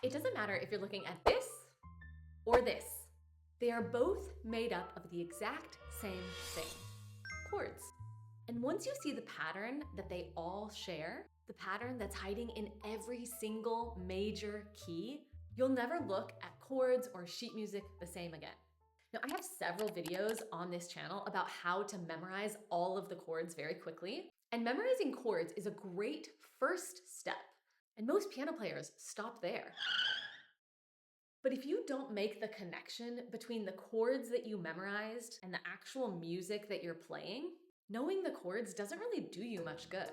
It doesn't matter if you're looking at this or this. They are both made up of the exact same thing, chords. And once you see the pattern that they all share, the pattern that's hiding in every single major key, you'll never look at chords or sheet music the same again. Now, I have several videos on this channel about how to memorize all of the chords very quickly, and memorizing chords is a great first step, and most piano players stop there. But if you don't make the connection between the chords that you memorized and the actual music that you're playing, knowing the chords doesn't really do you much good.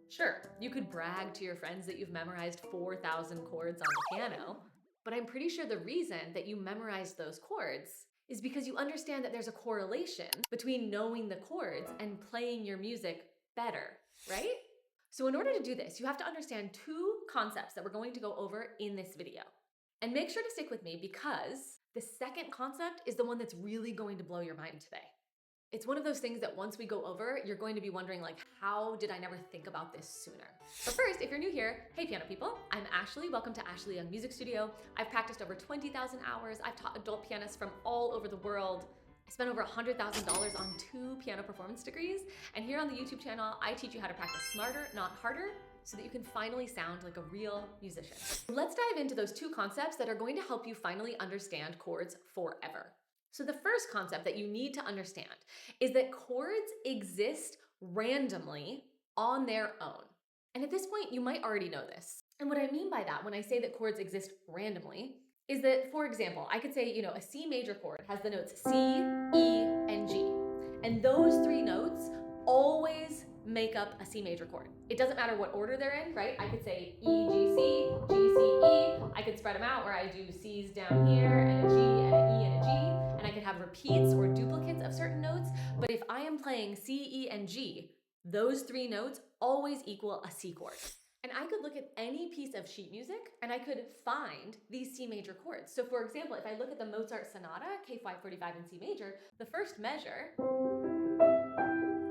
Sure, you could brag to your friends that you've memorized 4,000 chords on the piano, but I'm pretty sure the reason that you memorized those chords is because you understand that there's a correlation between knowing the chords and playing your music better, right? So in order to do this, you have to understand two concepts that we're going to go over in this video. And make sure to stick with me because the second concept is the one that's really going to blow your mind today. It's one of those things that once we go over, you're going to be wondering like, how did I never think about this sooner? But first, if you're new here, hey piano people, I'm Ashlee. Welcome to Ashlee Young Music Studio. I've practiced over 20,000 hours. I've taught adult pianists from all over the world. I spent over $100,000 on 2 piano performance degrees. And here on the YouTube channel, I teach you how to practice smarter, not harder, so that you can finally sound like a real musician. Let's dive into those two concepts that are going to help you finally understand chords forever. So the first concept that you need to understand is that chords exist randomly on their own. And at this point, you might already know this. And what I mean by that when I say that chords exist randomly is that, for example, I could say, a C major chord has the notes C, E, and G. And those 3 notes always make up a C major chord. It doesn't matter what order they're in, right? I could say E, G, C, G, C, E. I could spread them out where I do C's down here and a G and an E and a G. And I could have repeats or duplicates of certain notes. But if I am playing C, E, and G, those 3 notes always equal a C chord. And I could look at any piece of sheet music and I could find these C major chords. So for example, if I look at the Mozart Sonata, K545 in C major, the first measure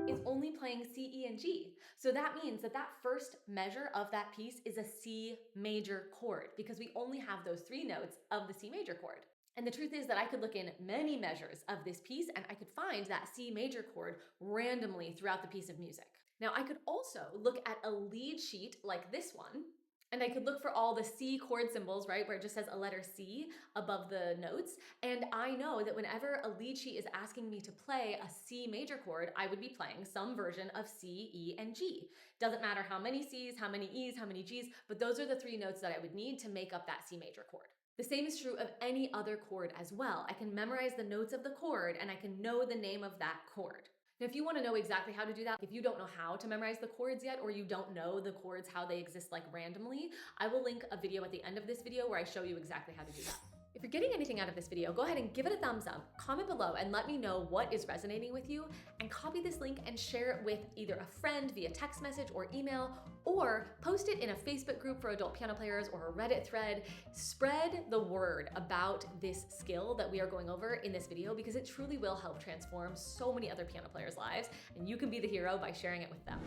is only playing C, E, and G. So that means that first measure of that piece is a C major chord because we only have those 3 notes of the C major chord. And the truth is that I could look in many measures of this piece and I could find that C major chord randomly throughout the piece of music. Now I could also look at a lead sheet like this one, and I could look for all the C chord symbols, right, where it just says a letter C above the notes. And I know that whenever a lead sheet is asking me to play a C major chord, I would be playing some version of C, E, and G. Doesn't matter how many C's, how many E's, how many G's, but those are the 3 notes that I would need to make up that C major chord. The same is true of any other chord as well. I can memorize the notes of the chord and I can know the name of that chord. Now, if you want to know exactly how to do that, if you don't know how to memorize the chords yet, or you don't know the chords, how they exist like randomly, I will link a video at the end of this video where I show you exactly how to do that. If you're getting anything out of this video, go ahead and give it a thumbs up, comment below, and let me know what is resonating with you, and copy this link and share it with either a friend via text message or email, or post it in a Facebook group for adult piano players or a Reddit thread. Spread the word about this skill that we are going over in this video because it truly will help transform so many other piano players' lives, and you can be the hero by sharing it with them.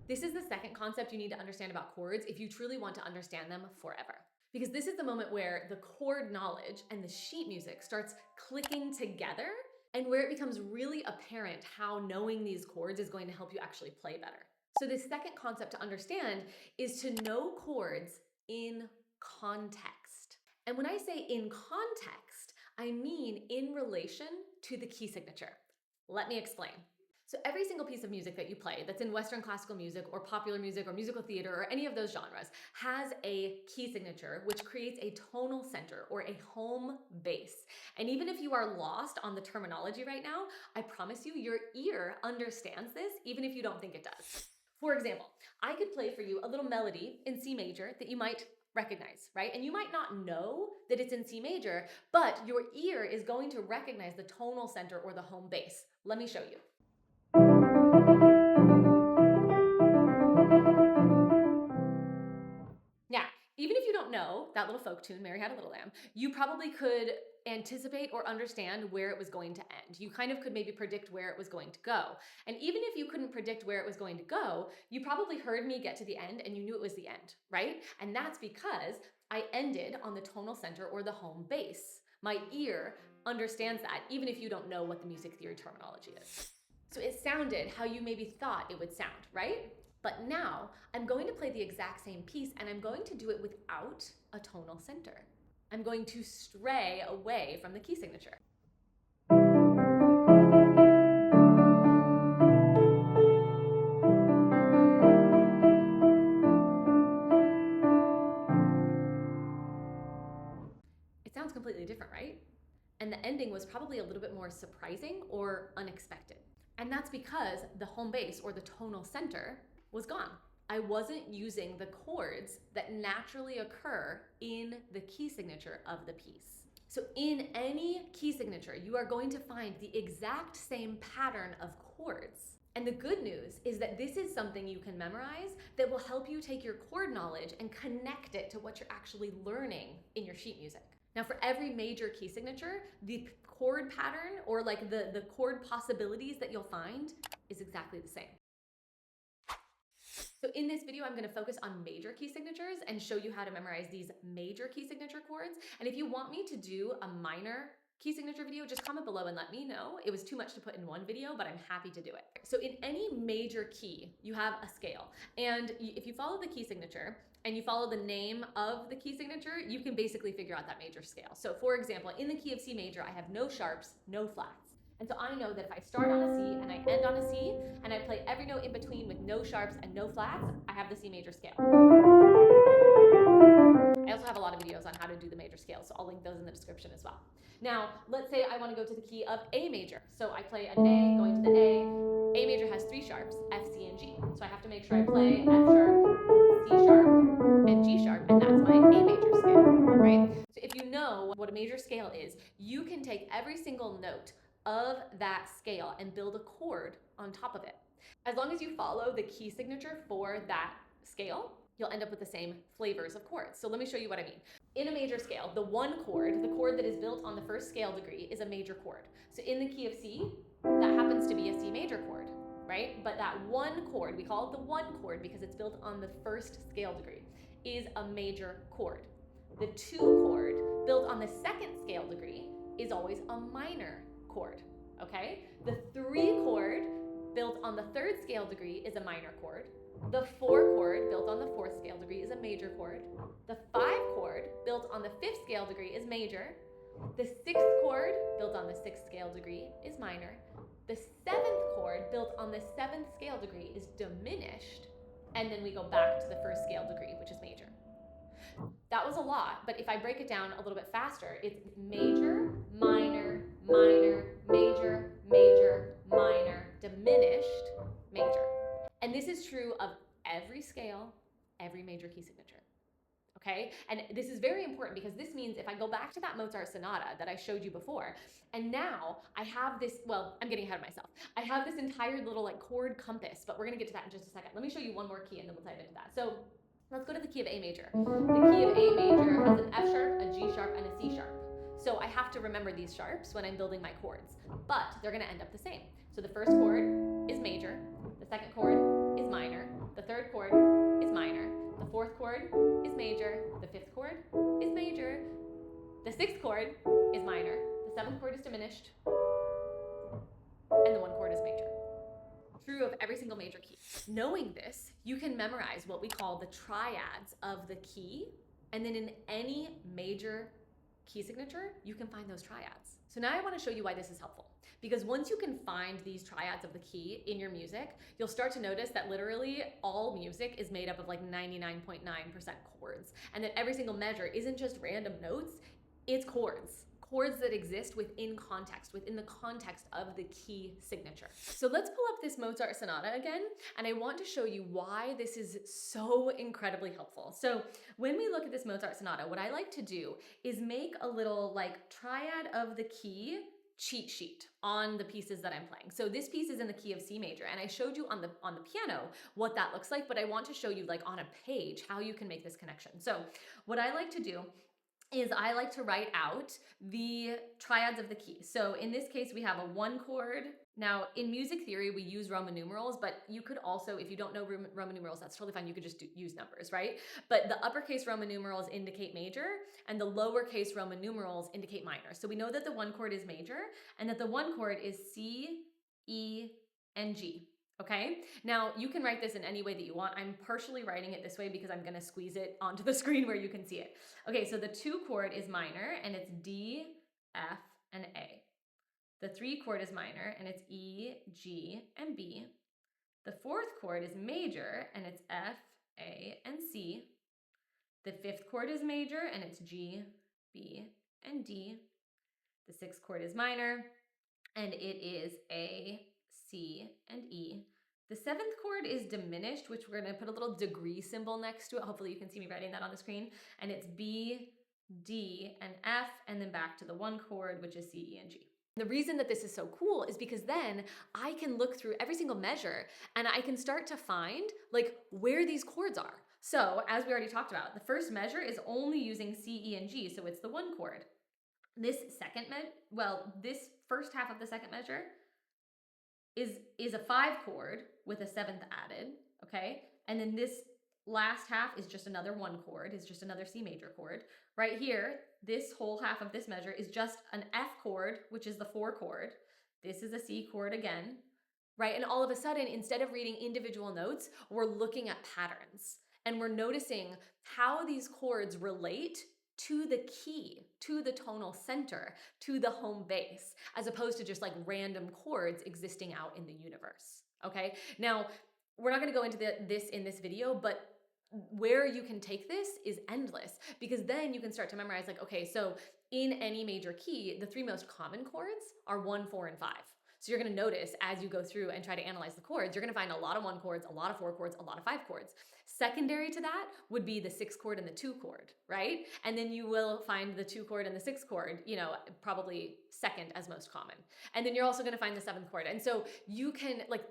This is the second concept you need to understand about chords if you truly want to understand them forever. Because this is the moment where the chord knowledge and the sheet music starts clicking together and where it becomes really apparent how knowing these chords is going to help you actually play better. So this second concept to understand is to know chords in context. And when I say in context, I mean in relation to the key signature. Let me explain. So every single piece of music that you play that's in Western classical music or popular music or musical theater or any of those genres has a key signature, which creates a tonal center or a home base. And even if you are lost on the terminology right now, I promise you your ear understands this, even if you don't think it does. For example, I could play for you a little melody in C major that you might recognize, right? And you might not know that it's in C major, but your ear is going to recognize the tonal center or the home base. Let me show you. Now, even if you don't don't know that little folk tune, Mary Had a Little Lamb, you probably could anticipate or understand where it was going to end. You kind of could maybe predict where it was going to go. And even if you couldn't predict where it was going to go, you probably heard me get to the end and you knew it was the end, right? And that's because I ended on the tonal center or the home base. My ear understands that even if you don't know what the music theory terminology is. So it sounded how you maybe thought it would sound, right? But now I'm going to play the exact same piece and I'm going to do it without a tonal center. I'm going to stray away from the key signature. It sounds completely different, right? And the ending was probably a little bit more surprising or unexpected. And that's because the home base or the tonal center was gone. I wasn't using the chords that naturally occur in the key signature of the piece. So in any key signature, you are going to find the exact same pattern of chords. And the good news is that this is something you can memorize that will help you take your chord knowledge and connect it to what you're actually learning in your sheet music. Now for every major key signature, the chord pattern or like the chord possibilities that you'll find is exactly the same. So in this video, I'm going to focus on major key signatures and show you how to memorize these major key signature chords. And if you want me to do a minor key signature video, just comment below and let me know. It was too much to put in one video, but I'm happy to do it. So in any major key, you have a scale. And if you follow the key signature and you follow the name of the key signature, you can basically figure out that major scale. So for example, in the key of C major, I have no sharps, no flats. And so I know that if I start on a C and I end on a C and I play every note in between with no sharps and no flats, I have the C major scale. I also have a lot of videos on how to do the major scale, so I'll link those in the description as well. Now, let's say I want to go to the key of A major. So I play an A going to the A. A major has 3 sharps, F, C, and G. So I have to make sure I play F sharp, C sharp, and G sharp, and that's my A major scale, right? So if you know what a major scale is, you can take every single note of that scale and build a chord on top of it. As long as you follow the key signature for that scale, you'll end up with the same flavors of chords. So let me show you what I mean. In a major scale, the one chord, the chord that is built on the first scale degree, is a major chord. So in the key of C, that happens to be a C major chord, right? But that one chord, we call it the one chord because it's built on the first scale degree, is a major chord. The 2 chord, built on the second scale degree, is always a minor chord, okay? The 3 chord, built on the 3rd scale degree, is a minor chord. The 4 chord, built on the 4th scale degree, is a major chord. The 5 chord, built on the 5th scale degree, is major. The 6th chord, built on the 6th scale degree, is minor. The 7th chord, built on the 7th scale degree, is diminished. And then we go back to the 1st scale degree, which is major. That was a lot, but if I break it down a little bit faster, it's major, minor, minor, major, major, minor, diminished, major. And this is true of every scale, every major key signature. Okay? And this is very important because this means if I go back to that Mozart sonata that I showed you before, and now I have this, well, I'm getting ahead of myself. I have this entire little like chord compass, but we're gonna get to that in just a second. Let me show you one more key and then we'll dive into that. So let's go to the key of A major. The key of A major has an F sharp, a G sharp, and a C sharp. So I have to remember these sharps when I'm building my chords, but they're gonna end up the same. So the first chord is major, the second chord is minor, the third chord is minor, the fourth chord is major, the fifth chord is major, the sixth chord is minor, the seventh chord is diminished, and the one chord is major. True of every single major key. Knowing this, you can memorize what we call the triads of the key, and then in any major key signature, you can find those triads. So now I want to show you why this is helpful. Because once you can find these triads of the key in your music, you'll start to notice that literally all music is made up of like 99.9% chords, and that every single measure isn't just random notes, it's chords. Chords that exist within context, within the context of the key signature. So let's pull up this Mozart sonata again, and I want to show you why this is so incredibly helpful. So when we look at this Mozart sonata, what I like to do is make a little like triad of the key cheat sheet on the pieces that I'm playing. So this piece is in the key of C major, and I showed you on the piano what that looks like, but I want to show you like on a page how you can make this connection. So what I like to do is I like to write out the triads of the key. So in this case, we have a 1 chord. Now in music theory, we use Roman numerals, but you could also, if you don't know Roman numerals, that's totally fine. You could just use numbers, right? But the uppercase Roman numerals indicate major and the lowercase Roman numerals indicate minor. So we know that the 1 chord is major and that the 1 chord is C, E, and G. Okay, now you can write this in any way that you want. I'm partially writing it this way because I'm gonna squeeze it onto the screen where you can see it. Okay, so the 2 chord is minor and it's D, F, and A. The 3 chord is minor and it's E, G, and B. The 4th chord is major and it's F, A, and C. The 5th chord is major and it's G, B, and D. The 6th chord is minor and it is A, C, and E. The 7th chord is diminished, which we're gonna put a little degree symbol next to it. Hopefully you can see me writing that on the screen. And it's B, D, and F, and then back to the 1 chord, which is C, E, and G. The reason that this is so cool is because then I can look through every single measure and I can start to find like where these chords are. So as we already talked about, the first measure is only using C, E, and G, so it's the 1 chord. This this first half of the second measure is a 5 chord with a 7th added, okay? And then this last half is just another 1 chord, is just another C major chord. Right here, this whole half of this measure is just an F chord, which is the 4 chord. This is a C chord again, right? And all of a sudden, instead of reading individual notes, we're looking at patterns. And we're noticing how these chords relate to the key, to the tonal center, to the home base, as opposed to just like random chords existing out in the universe, okay? Now, we're not gonna go into this in this video, but where you can take this is endless, because then you can start to memorize like, okay, so in any major key, the 3 most common chords are 1, 4, and 5. So you're gonna notice as you go through and try to analyze the chords, you're gonna find a lot of 1 chords, a lot of 4 chords, a lot of 5 chords. Secondary to that would be the 6 chord and the 2 chord, right? And then you will find the 2 chord and the 6 chord, you know, probably second as most common. And then you're also gonna find the 7th chord. And so you can, like,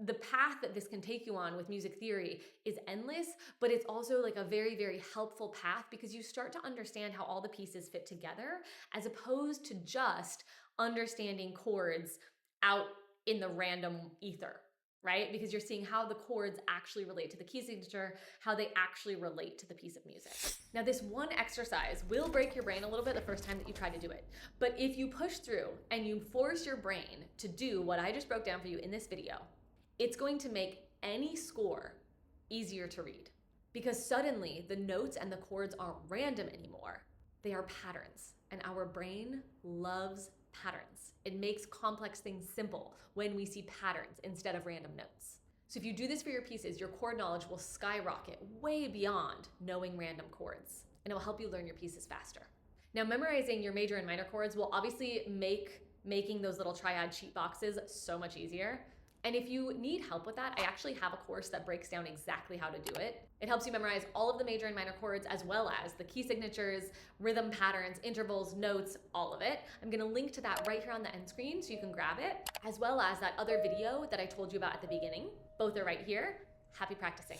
the path that this can take you on with music theory is endless, but it's also like a very, very helpful path because you start to understand how all the pieces fit together as opposed to just understanding chords out in the random ether, right? Because you're seeing how the chords actually relate to the key signature, how they actually relate to the piece of music. Now, this one exercise will break your brain a little bit the first time that you try to do it. But if you push through and you force your brain to do what I just broke down for you in this video, it's going to make any score easier to read because suddenly the notes and the chords aren't random anymore. They are patterns, and our brain loves patterns. It makes complex things simple when we see patterns instead of random notes. So if you do this for your pieces, your chord knowledge will skyrocket way beyond knowing random chords, and it will help you learn your pieces faster. Now, memorizing your major and minor chords will obviously make making those little triad cheat boxes so much easier. And if you need help with that, I actually have a course that breaks down exactly how to do it. It helps you memorize all of the major and minor chords as well as the key signatures, rhythm patterns, intervals, notes, all of it. I'm gonna link to that right here on the end screen so you can grab it, as well as that other video that I told you about at the beginning. Both are right here. Happy practicing.